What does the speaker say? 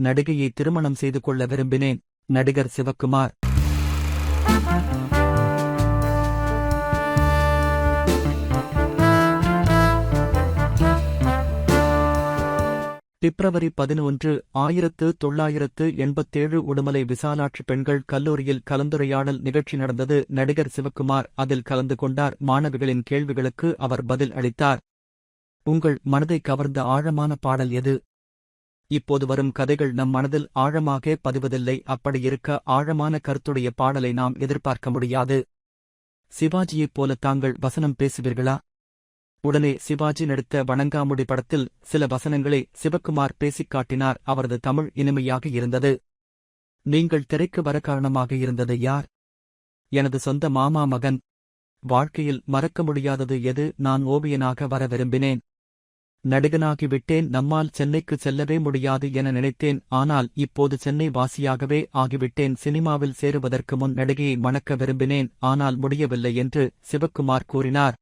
நடிகையை திருமணம் செய்து கொள்ள விரும்பினேன். நடிகர் சிவக்குமார். பிப்ரவரி 11, 1987 உடுமலை விசாலாட்சி பெண்கள் கல்லூரியில் கலந்துரையாடல் நிகழ்ச்சி நடந்தது. நடிகர் சிவக்குமார் அதில் கலந்து கொண்டார். மாணவிகளின் கேள்விகளுக்கு அவர் பதில் அளித்தார். உங்கள் மனதை கவர்ந்த ஆழமான பாடல் எது? இப்போது வரும் கதைகள் நம் மனதில் ஆழமாக பதிவதில்லை. அப்படியிருக்க ஆழமான கருத்துடைய பாடலை நாம் எதிர்பார்க்க முடியாது. சிவாஜியைப் போல தாங்கள் வசனம் பேசுவீர்களா? உடனே சிவாஜி நடித்த வணங்காமுடி படத்தில் சில வசனங்களை சிவக்குமார் பேசிக் காட்டினார். அவரது தமிழ் இனிமையாக இருந்தது. நீங்கள் திரைக்கு வர காரணமாக இருந்தது யார்? எனது சொந்த மாமா மகன். வாழ்க்கையில் மறக்க முடியாதது எது? நான் ஓவியனாக வர விரும்பினேன். நடிகனாகிவிட்டேன். நம்மால் சென்னைக்கு செல்லவே முடியாது என நினைத்தேன். ஆனால் இப்போது சென்னை வாசியாகவே ஆகிவிட்டேன். சினிமாவில் சேருவதற்கு முன் நடிகையை மணக்க விரும்பினேன். ஆனால் முடியவில்லை என்று சிவக்குமார் கூறினார்.